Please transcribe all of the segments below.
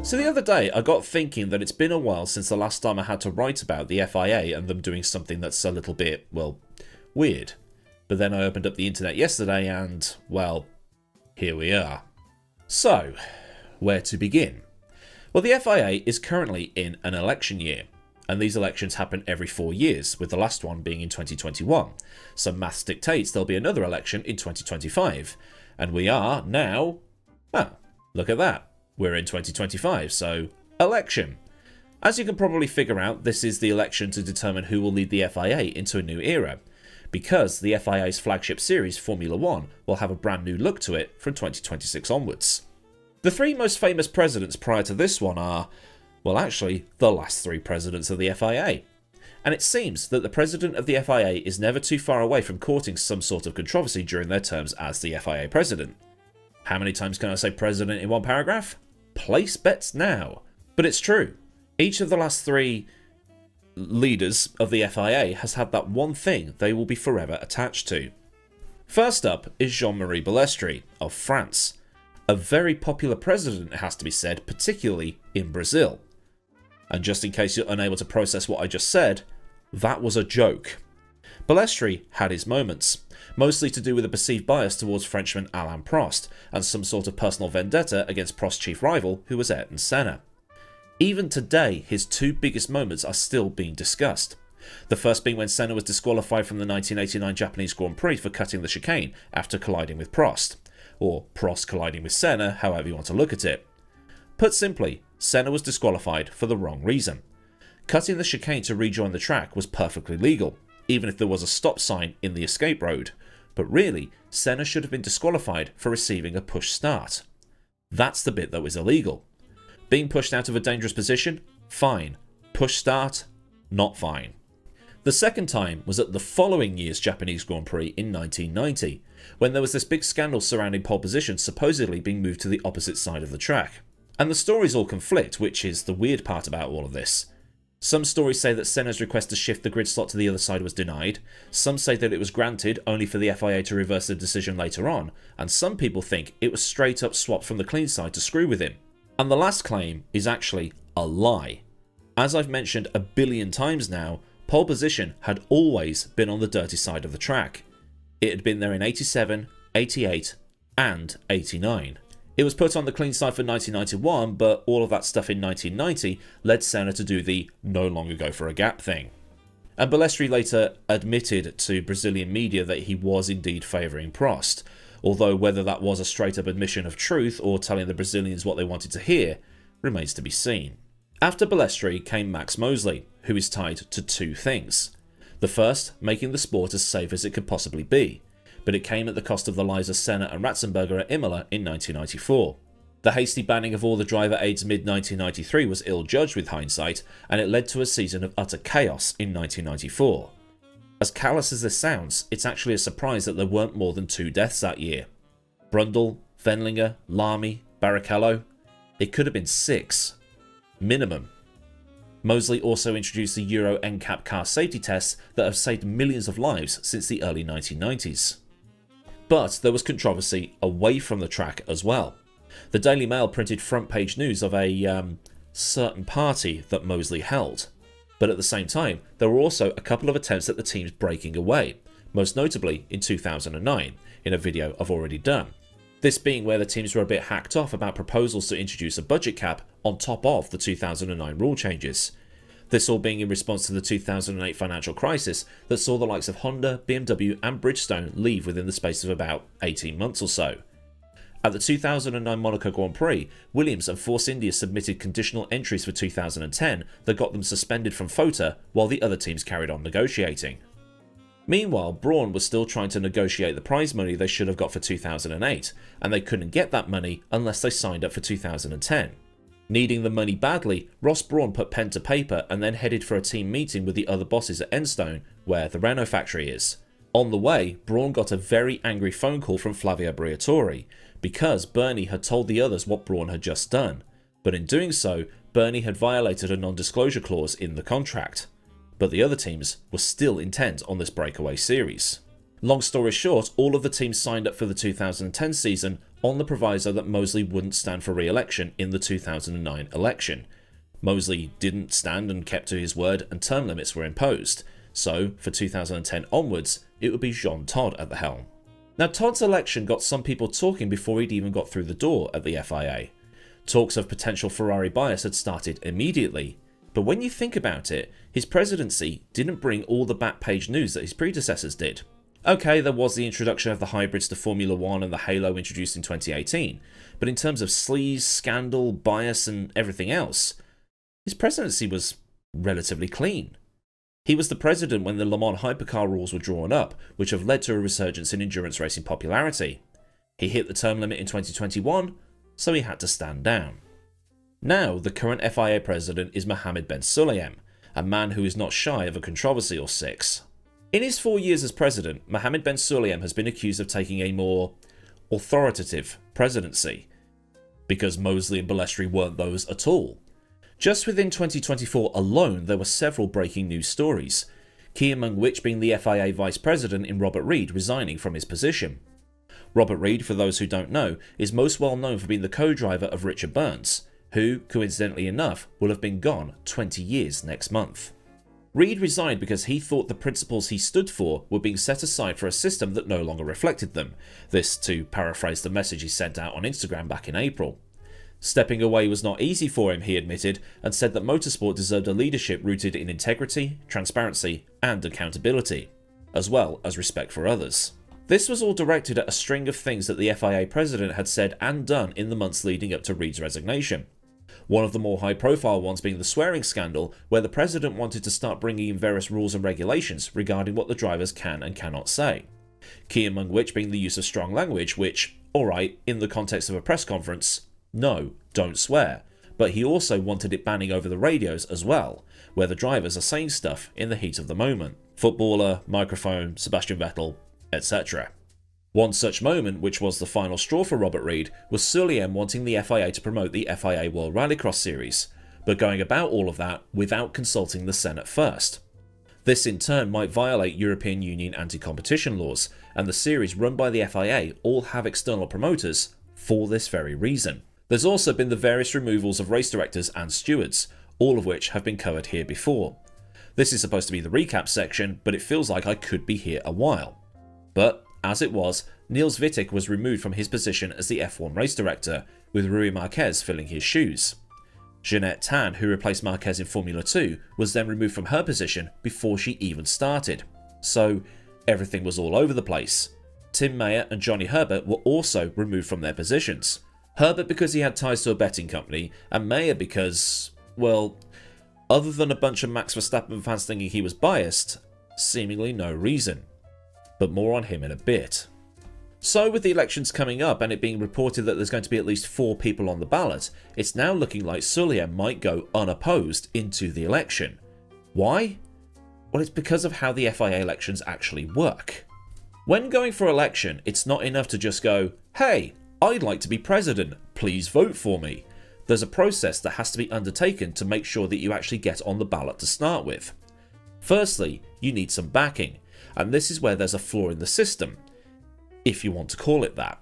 So the other day I got thinking that it's been a while since the last time I had to write about the FIA and them doing something that's a little bit, well, weird. But then I opened up the internet yesterday and, well, here we are. So, where to begin? Well, the FIA is currently in an election year, and these elections happen every 4 years, with the last one being in 2021. So maths dictates there'll be another election in 2025, and we are now, well, look at that. We're in 2025, so election. As you can probably figure out, this is the election to determine who will lead the FIA into a new era, because the FIA's flagship series, Formula 1, will have a brand new look to it from 2026 onwards. The three most famous presidents prior to this one are, well, actually, the last three presidents of the FIA. And it seems that the president of the FIA is never too far away from courting some sort of controversy during their terms as the FIA president. How many times can I say president in one paragraph? Place bets now. But it's true. Each of the last three leaders of the FIA has had that one thing they will be forever attached to. First up is Jean-Marie Balestri of France. A very popular president, it has to be said, particularly in Brazil. And just in case you're unable to process what I just said, that was a joke. Balestri had his moments, mostly to do with a perceived bias towards Frenchman Alain Prost, and some sort of personal vendetta against Prost's chief rival, who was Ayrton Senna. Even today, his two biggest moments are still being discussed. The first being when Senna was disqualified from the 1989 Japanese Grand Prix for cutting the chicane after colliding with Prost, or Prost colliding with Senna, however you want to look at it. Put simply, Senna was disqualified for the wrong reason. Cutting the chicane to rejoin the track was perfectly legal, even if there was a stop sign in the escape road, but really, Senna should have been disqualified for receiving a push start. That's the bit that was illegal. Being pushed out of a dangerous position? Fine. Push start? Not fine. The second time was at the following year's Japanese Grand Prix in 1990, when there was this big scandal surrounding pole position supposedly being moved to the opposite side of the track. And the stories all conflict, which is the weird part about all of this. Some stories say that Senna's request to shift the grid slot to the other side was denied, some say that it was granted only for the FIA to reverse the decision later on, and some people think it was straight up swapped from the clean side to screw with him. And the last claim is actually a lie. As I've mentioned a billion times now, pole position had always been on the dirty side of the track. It had been there in 87, 88 and 89. It was put on the clean side for 1991, but all of that stuff in 1990 led Senna to do the no longer go for a gap thing. And Balestri later admitted to Brazilian media that he was indeed favouring Prost, although whether that was a straight up admission of truth or telling the Brazilians what they wanted to hear remains to be seen. After Balestri came Max Mosley, who is tied to two things. The first, making the sport as safe as it could possibly be, but it came at the cost of the lives of Senna and Ratzenberger at Imola in 1994. The hasty banning of all the driver aids mid-1993 was ill-judged with hindsight, and it led to a season of utter chaos in 1994. As callous as this sounds, it's actually a surprise that there weren't more than 2 deaths that year. Brundle, Wendlinger, Lamy, Barrichello. It could have been 6. Minimum. Mosley also introduced the Euro NCAP car safety tests that have saved millions of lives since the early 1990s. But there was controversy away from the track as well. The Daily Mail printed front page news of a certain party that Mosley held. But at the same time, there were also a couple of attempts at the teams breaking away, most notably in 2009, in a video I've already done. This being where the teams were a bit hacked off about proposals to introduce a budget cap on top of the 2009 rule changes. This all being in response to the 2008 financial crisis that saw the likes of Honda, BMW and Bridgestone leave within the space of about 18 months or so. At the 2009 Monaco Grand Prix, Williams and Force India submitted conditional entries for 2010 that got them suspended from FOTA while the other teams carried on negotiating. Meanwhile, Brawn was still trying to negotiate the prize money they should have got for 2008, and they couldn't get that money unless they signed up for 2010. Needing the money badly, Ross Brawn put pen to paper and then headed for a team meeting with the other bosses at Enstone, where the Renault factory is. On the way, Brawn got a very angry phone call from Flavio Briatore, because Bernie had told the others what Brawn had just done, but in doing so, Bernie had violated a non-disclosure clause in the contract. But the other teams were still intent on this breakaway series. Long story short, all of the teams signed up for the 2010 season on the proviso that Mosely wouldn't stand for re-election in the 2009 election. Mosely didn't stand and kept to his word, and term limits were imposed. So, for 2010 onwards, it would be Jean Todt at the helm. Now, Todt's election got some people talking before he'd even got through the door at the FIA. Talks of potential Ferrari bias had started immediately, but when you think about it, his presidency didn't bring all the back page news that his predecessors did. Okay, there was the introduction of the hybrids to Formula 1 and the Halo introduced in 2018, but in terms of sleaze, scandal, bias and everything else, his presidency was relatively clean. He was the president when the Le Mans hypercar rules were drawn up, which have led to a resurgence in endurance racing popularity. He hit the term limit in 2021, so he had to stand down. Now, the current FIA president is Mohammed Ben Sulayem, a man who is not shy of a controversy or six. In his 4 years as president, Mohammed Ben Sulayem has been accused of taking a more authoritative presidency, because Mosely and Balestri weren't those at all. Just within 2024 alone, there were several breaking news stories, key among which being the FIA vice president in Robert Reid resigning from his position. Robert Reid, for those who don't know, is most well known for being the co-driver of Richard Burns, who, coincidentally enough, will have been gone 20 years next month. Reid resigned because he thought the principles he stood for were being set aside for a system that no longer reflected them, this to paraphrase the message he sent out on Instagram back in April. Stepping away was not easy for him, he admitted, and said that motorsport deserved a leadership rooted in integrity, transparency, and accountability, as well as respect for others. This was all directed at a string of things that the FIA president had said and done in the months leading up to Reid's resignation. One of the more high-profile ones being the swearing scandal, where the president wanted to start bringing in various rules and regulations regarding what the drivers can and cannot say. Key among which being the use of strong language, which, alright, in the context of a press conference, no, don't swear, but he also wanted it banning over the radios as well, where the drivers are saying stuff in the heat of the moment. Footballer, microphone, Sebastian Vettel, etc. One such moment, which was the final straw for Robert Reid, was Sulayem wanting the FIA to promote the FIA World Rallycross Series, but going about all of that without consulting the Senate first. This in turn might violate European Union anti-competition laws, and the series run by the FIA all have external promoters for this very reason. There's also been the various removals of race directors and stewards, all of which have been covered here before. This is supposed to be the recap section, but it feels like I could be here a while. But, as it was, Niels Wittig was removed from his position as the F1 race director, with Rui Marquez filling his shoes. Jeanette Tan, who replaced Marquez in Formula 2, was then removed from her position before she even started. So, everything was all over the place. Tim Mayer and Johnny Herbert were also removed from their positions. Herbert because he had ties to a betting company, and Mayer because, well, other than a bunch of Max Verstappen fans thinking he was biased, seemingly no reason. But more on him in a bit. So with the elections coming up and it being reported that there's going to be at least 4 people on the ballot, it's now looking like Sulayem might go unopposed into the election. Why? Well, it's because of how the FIA elections actually work. When going for election, it's not enough to just go, hey, I'd like to be president, please vote for me. There's a process that has to be undertaken to make sure that you actually get on the ballot to start with. Firstly, you need some backing, and this is where there's a flaw in the system, if you want to call it that.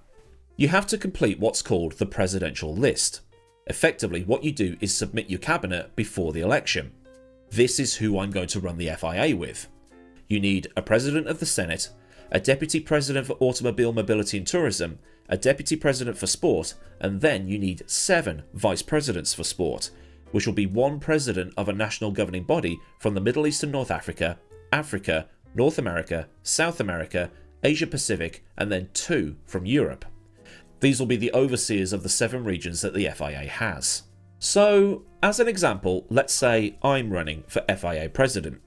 You have to complete what's called the presidential list. Effectively, what you do is submit your cabinet before the election. This is who I'm going to run the FIA with. You need a president of the Senate, a deputy president for automobile mobility and tourism, a deputy president for sport, and then you need 7 vice presidents for sport, which will be 1 president of a national governing body from the Middle East and North Africa, Africa, North America, South America, Asia Pacific, and then 2 from Europe. These will be the overseers of the 7 regions that the FIA has. So, as an example, let's say I'm running for FIA president.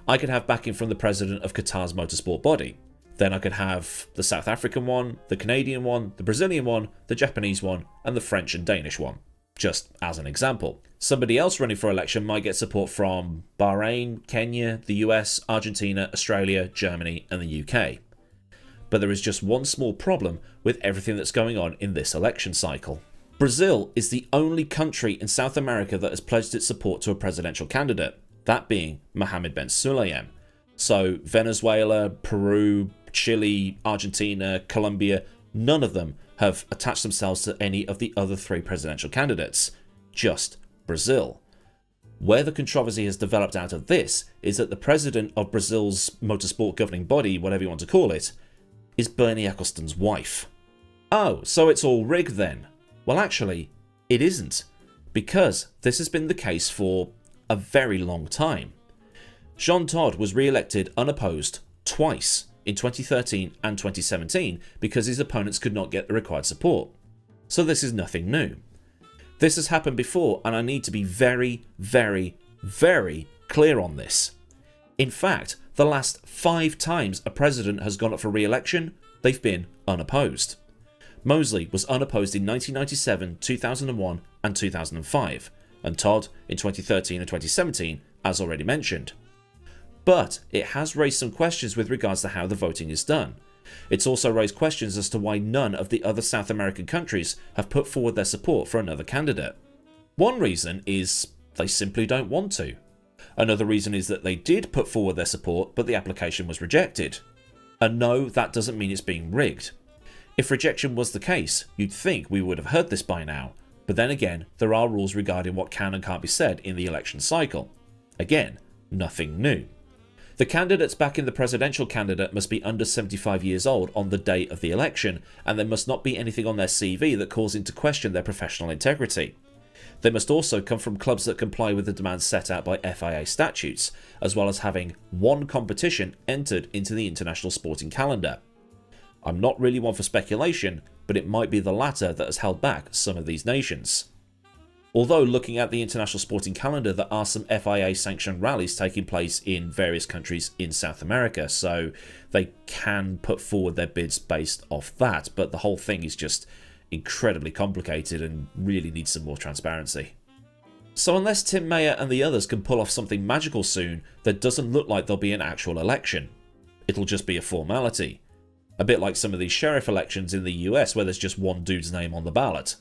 I could have backing from the president of Qatar's motorsport body. Then I could have the South African one, the Canadian one, the Brazilian one, the Japanese one, and the French and Danish one. Just as an example. Somebody else running for election might get support from Bahrain, Kenya, the US, Argentina, Australia, Germany, and the UK. But there is just one small problem with everything that's going on in this election cycle. Brazil is the only country in South America that has pledged its support to a presidential candidate, that being Mohammed Ben Sulayem. So Venezuela, Peru, Chile, Argentina, Colombia, none of them have attached themselves to any of the other 3 presidential candidates, just Brazil. Where the controversy has developed out of this is that the president of Brazil's motorsport governing body, whatever you want to call it, is Bernie Ecclestone's wife. Oh, so it's all rigged then? Well, actually, it isn't, because this has been the case for a very long time. Jean Todt was re-elected unopposed twice in 2013 and 2017 because his opponents could not get the required support. So this is nothing new. This has happened before, and I need to be very, very, very clear on this. In fact, the last 5 times a president has gone up for re-election, they've been unopposed. Mosely was unopposed in 1997, 2001 and 2005, and Todt in 2013 and 2017, as already mentioned. But it has raised some questions with regards to how the voting is done. It's also raised questions as to why none of the other South American countries have put forward their support for another candidate. One reason is they simply don't want to. Another reason is that they did put forward their support, but the application was rejected. And no, that doesn't mean it's being rigged. If rejection was the case, you'd think we would have heard this by now, but then again, there are rules regarding what can and can't be said in the election cycle. Again, nothing new. The candidates backing the presidential candidate must be under 75 years old on the day of the election, and there must not be anything on their CV that calls into question their professional integrity. They must also come from clubs that comply with the demands set out by FIA statutes, as well as having 1 competition entered into the international sporting calendar. I'm not really one for speculation, but it might be the latter that has held back some of these nations. Although looking at the international sporting calendar, there are some FIA sanctioned rallies taking place in various countries in South America, so they can put forward their bids based off that, but the whole thing is just incredibly complicated and really needs some more transparency. So unless Tim Mayer and the others can pull off something magical soon, there doesn't look like there'll be an actual election. It'll just be a formality. A bit like some of these sheriff elections in the US where there's just one dude's name on the ballot.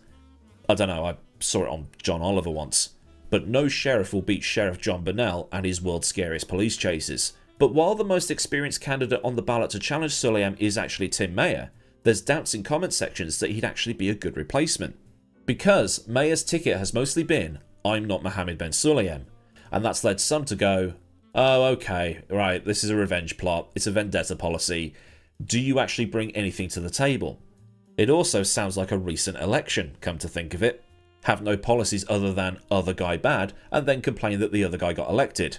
I don't know, I saw it on John Oliver once. But no sheriff will beat Sheriff John Burnell and his world's scariest police chases. But while the most experienced candidate on the ballot to challenge Sulayem is actually Tim Mayer, there's doubts in comment sections that he'd actually be a good replacement. Because Mayer's ticket has mostly been, I'm not Mohammed Ben Sulayem, and that's led some to go, oh okay, right, this is a revenge plot, it's a vendetta policy, do you actually bring anything to the table? It also sounds like a recent election, come to think of it. Have no policies other than other guy bad, and then complain that the other guy got elected.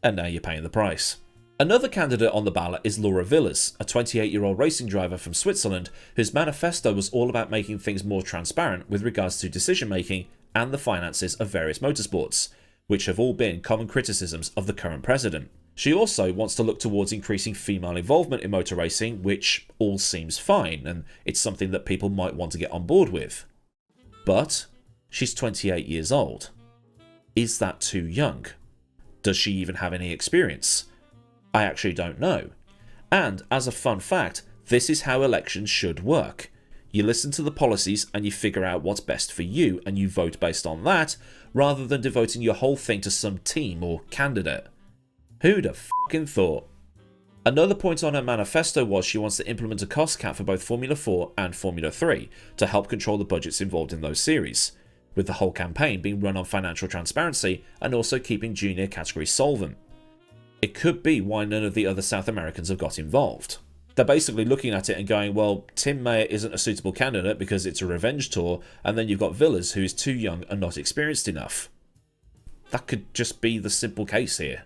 And now you're paying the price. Another candidate on the ballot is Laura Villas, a 28-year-old racing driver from Switzerland whose manifesto was all about making things more transparent with regards to decision making and the finances of various motorsports, which have all been common criticisms of the current president. She also wants to look towards increasing female involvement in motor racing, which all seems fine, and it's something that people might want to get on board with. But she's 28 years old. Is that too young? Does she even have any experience? I actually don't know. And as a fun fact, this is how elections should work. You listen to the policies and you figure out what's best for you and you vote based on that, rather than devoting your whole thing to some team or candidate. Who'd have fucking thought? Another point on her manifesto was she wants to implement a cost cap for both Formula 4 and Formula 3 to help control the budgets involved in those series, with the whole campaign being run on financial transparency and also keeping junior categories solvent. It could be why none of the other South Americans have got involved. They're basically looking at it and going, well, Tim Mayer isn't a suitable candidate because it's a revenge tour, and then you've got Villas who is too young and not experienced enough. That could just be the simple case here.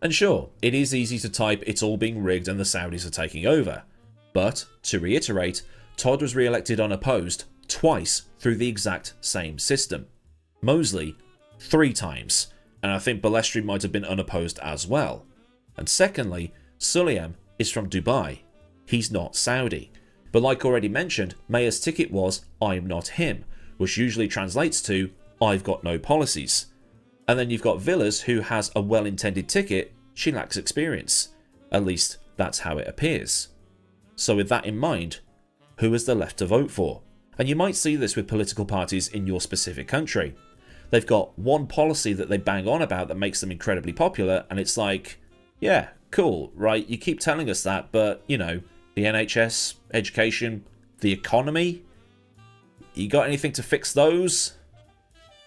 And sure, it is easy to type it's all being rigged and the Saudis are taking over. But, to reiterate, Todt was re-elected unopposed twice through the exact same system. Mosely 3 times, and I think Balestri might have been unopposed as well. And secondly, Sulayem is from Dubai. He's not Saudi. But like already mentioned, Mayer's ticket was I'm not him, which usually translates to I've got no policies. And then you've got Villas who has a well-intended ticket, she lacks experience. At least that's how it appears. So with that in mind, who is there left to vote for? And you might see this with political parties in your specific country. They've got one policy that they bang on about that makes them incredibly popular, and it's like, yeah, cool, right, you keep telling us that, but, you know, the NHS, education, The economy? You got anything to fix those?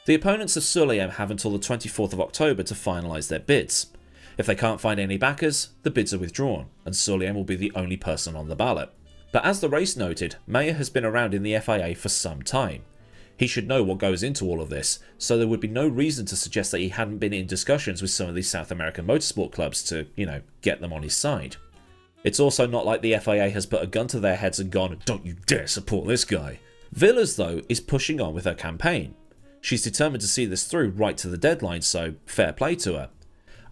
The opponents of Sulayem have until the 24th of October to finalise their bids. If they can't find any backers, the bids are withdrawn, and Sulayem will be the only person on the ballot. But as the race noted, Mayer has been around in the FIA for some time. He should know what goes into all of this, so there would be no reason to suggest that he hadn't been in discussions with some of these South American motorsport clubs to, get them on his side. It's also not like the FIA has put a gun to their heads and gone, "Don't you dare support this guy." Villas, though, is pushing on with her campaign. She's determined to see this through right to the deadline, so fair play to her.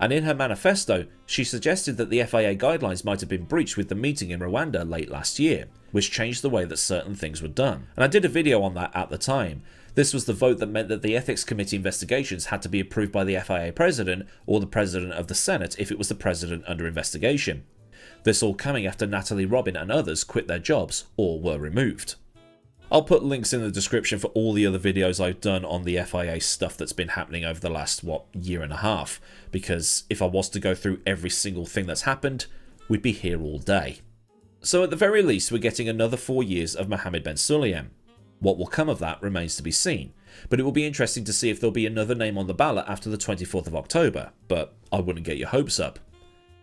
And in her manifesto, she suggested that the FIA guidelines might have been breached with the meeting in Rwanda late last year, which changed the way that certain things were done. And I did a video on that at the time. This was the vote that meant that the Ethics Committee investigations had to be approved by the FIA President or the President of the Senate if it was the President under investigation. This all coming after Natalie Robin and others quit their jobs or were removed. I'll put links in the description for all the other videos I've done on the FIA stuff that's been happening over the last, year and a half, because if I was to go through every single thing that's happened, we'd be here all day. So at the very least, we're getting another 4 years of Mohammed Ben Sulayem. What will come of that remains to be seen, but it will be interesting to see if there'll be another name on the ballot after the 24th of October, but I wouldn't get your hopes up.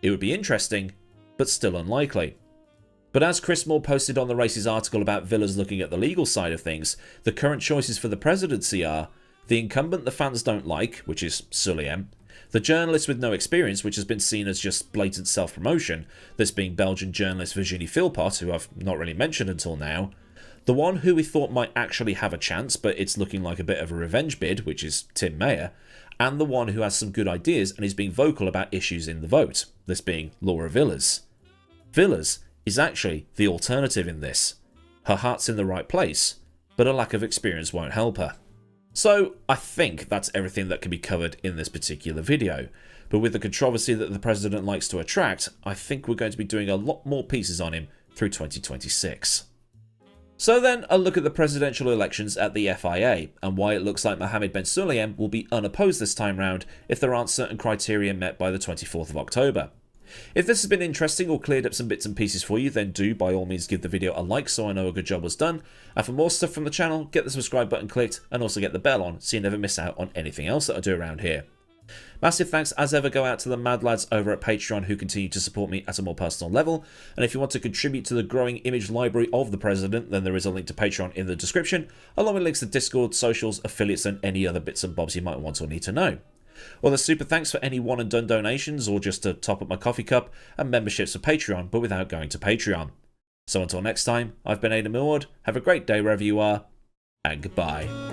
It would be interesting, but still unlikely. But as Chris Moore posted on the race's article about Villas looking at the legal side of things, the current choices for the presidency are the incumbent the fans don't like, which is Sulayem, the journalist with no experience, which has been seen as just blatant self-promotion, this being Belgian journalist Virginie Philpott, who I've not really mentioned until now, the one who we thought might actually have a chance, but it's looking like a bit of a revenge bid, which is Tim Mayer, and the one who has some good ideas and is being vocal about issues in the vote, this being Laura Villas. Villas is actually the alternative in this. Her heart's in the right place, but a lack of experience won't help her. So I think that's everything that can be covered in this particular video, but with the controversy that the president likes to attract, I think we're going to be doing a lot more pieces on him through 2026. So then, a look at the presidential elections at the FIA, and why it looks like Mohammed Ben Sulayem will be unopposed this time round if there aren't certain criteria met by the 24th of October. If this has been interesting or cleared up some bits and pieces for you, then do by all means give the video a like so I know a good job was done, and for more stuff from the channel, get the subscribe button clicked and also get the bell on so you never miss out on anything else that I do around here. Massive thanks as ever go out to the mad lads over at Patreon who continue to support me at a more personal level, and if you want to contribute to the growing image library of the president, then there is a link to Patreon in the description, along with links to Discord, socials, affiliates and any other bits and bobs you might want or need to know. Well, there's super thanks for any one and done donations or just to top up my coffee cup, and memberships for Patreon but without going to Patreon. So until next time, I've been Aidan Millward, have a great day wherever you are, and goodbye.